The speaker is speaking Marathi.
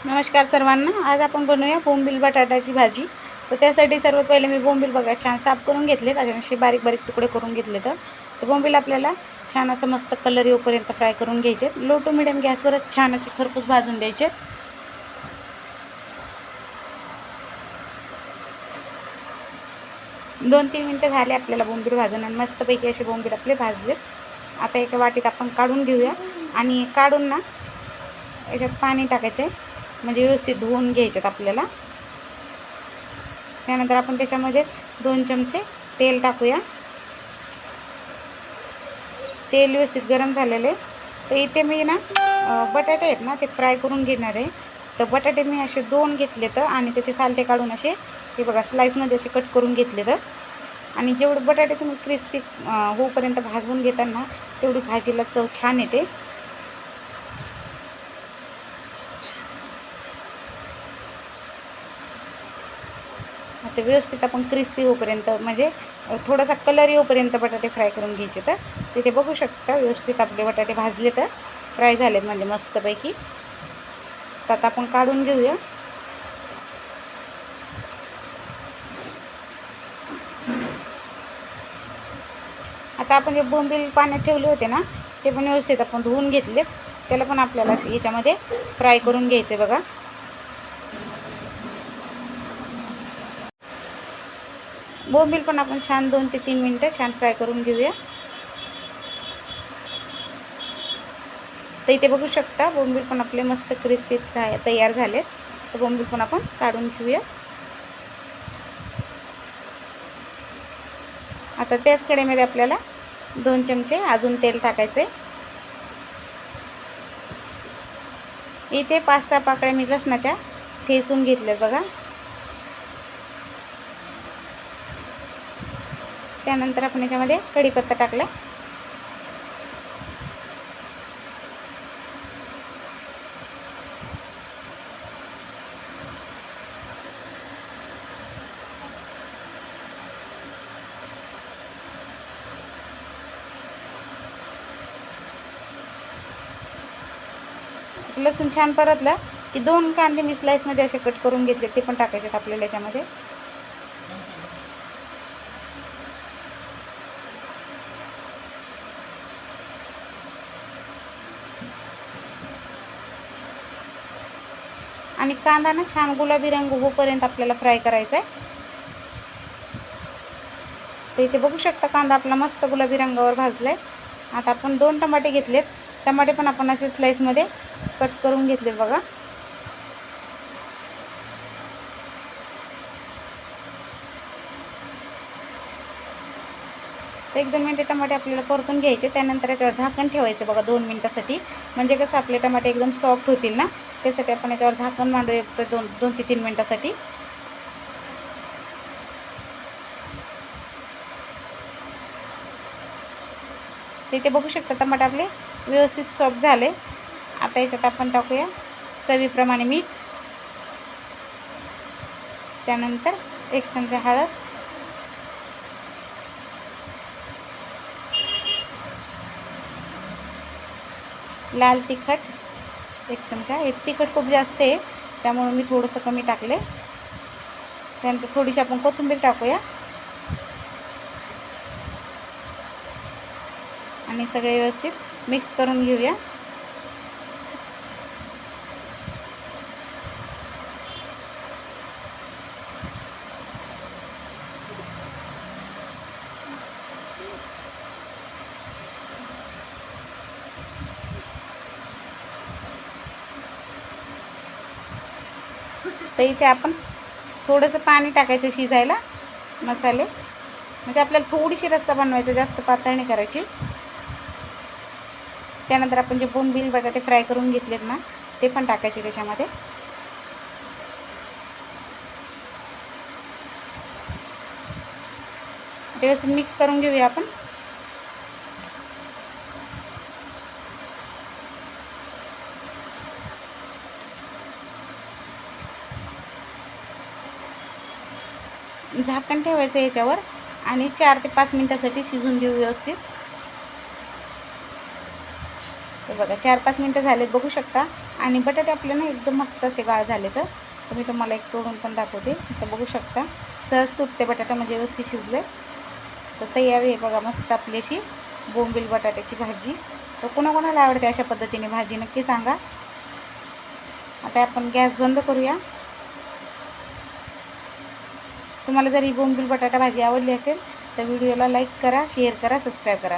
नमस्कार सर्वांना। आज आपण बनवूया बोंबील बटाट्याची भाजी। तर त्यासाठी सर्वात पहिले मी बोंबील बघा छान साफ करून घेतले, त्याच्यानंतर बारीक बारीक तुकडे करून घेतले। तर बोंबील आपल्याला छान असं मस्त कलर येऊपर्यंत फ्राय करून घ्यायचे। लो टू मिडियम गॅसवरच छान असे खरपूस भाजून द्यायचे। 2-3 मिनिटं झाले आपल्याला बोंबील भाजून आणि मस्तपैकी असे बोंबील आपले भाजलेत। आता एका वाटीत आपण काढून घेऊया आणि काढून ना याच्यात पाणी टाकायचं आहे, म्हणजे व्यवस्थित धुवून घ्यायच्यात आपल्याला। त्यानंतर आपण त्याच्यामध्ये 2 चमचे तेल टाकूया। तेल व्यवस्थित गरम झालेले। तर इथे मी ना बटाटे आहेत ना ते फ्राय करून घेणार आहे। तर बटाटे मी असे 2 घेतलेत आणि त्याचे सालटे काढून असे हे बघा स्लाइसमध्ये असे कट करून घेतलेत। आणि जेवढे बटाटे तुम्ही क्रिस्पी होईपर्यंत भाजून घेताना तेवढी भाजीला चव छान येते। आता व्यवस्थित आपण क्रिस्पी होईपर्यंत म्हणजे थोडासा कलर येऊपर्यंत बटाटे फ्राय करून घ्यायचे। तर तिथे बघू शकता व्यवस्थित आपले बटाटे भाजले तर फ्राय झालेत म्हणजे मस्तपैकी। तर आता आपण काढून घेऊया। आता आपण जे बोंबील पाण्यात ठेवले होते ना ते पण व्यवस्थित आपण धुवून घेतलेत। त्याला पण आपल्याला याच्यामध्ये फ्राय करून घ्यायचे बघा। बोंबील पण आपण छान 2 ते 3 मिनिटं छान फ्राय करून घेऊया। तर इथे बघू शकता बोंबील पण आपले मस्त क्रिस्पी तयार झालेत। तर बोंबील पण आपण काढून घेऊया। आता त्याच कढईमध्ये आपल्याला 2 चमचे अजून तेल टाकायचे। इथे 5-6 पाकळ्या मी लसणाच्या ठेचून घेतल्यात बघा। त्यानंतर आपण याच्यामध्ये कढीपत्ता टाकला। लसूण छान परतला की 2 कांदे मी स्लाइसमध्ये असे कट करून घेतले, ते पण टाकायचे आपल्याला याच्यामध्ये। आणि कांदा ना छान गुलाबी रंग होईपर्यंत आपल्याला फ्राय करायचा आहे। तर इथे बघू शकता कांदा आपला मस्त गुलाबी रंगावर भाजलाय। आता आपण 2 टमाटे घेतलेत। टमाटे पण आपण असे स्लाइसमध्ये कट करून घेतलेत बघा। तर 1-2 मिनिटे टमाटे आपल्याला परतून घ्यायचे। त्यानंतर याच्यावर झाकण ठेवायचं बघा 2 मिनिटासाठी, म्हणजे कसं आपले टमाटे एकदम सॉफ्ट होतील ना, त्यासाठी आपण याच्यावर झाकण मांडूया 2 ते 3 मिनिटासाठी। तर इथे बघू शकता टमाटे आपले व्यवस्थित सॉफ्ट झाले। आता याच्यात आपण टाकूया चवीप्रमाणे मीठ, त्यानंतर 1 चमचा हळद, लाल तिखट 1 चमचा। हे तिखट खूप जास्त आहे त्यामुळे मी थोडंसं कमी टाकले। त्यानंतर थोडीशी आपण कोथिंबीर टाकूया आणि सगळे व्यवस्थित मिक्स करून घेऊया। तर इथे आपण थोडंसं पाणी टाकायचं शिजायला मसाले, म्हणजे आपल्याला थोडीशी रस्सा बनवायचा, जास्त पातळ नाही करायची। त्यानंतर आपण जे बोंबील बटाटे फ्राय करून घेतलेत ना ते पण टाकायचे त्याच्यामध्ये। व्यवस्थित मिक्स करून घेऊया आपण। झाकण ठेवायचं याच्यावर आणि 4 ते 5 मिनिटासाठी शिजून देऊ व्यवस्थित। तर बघा 4-5 मिनिटं झालेत, बघू शकता आणि बटाटे आपले ना एकदम मस्त असे गाळ झाले. तर मी तुम्हाला एक तोडून पण दाखवते. तर बघू शकता सहज तुटते बटाटा, म्हणजे व्यवस्थित शिजले. तर तयार आहे बघा मस्त आपली अशी बोंबील बटाट्याची भाजी. तर कोणाकोणाला आवडते अशा पद्धतीने भाजी नक्की सांगा. आता आपण गॅस बंद करूया. तुम्हाला जर ही बोंबील बटाटा भाजी आवडली असेल तर व्हिडिओला लाईक करा, शेअर करा, सबस्क्राईब करा.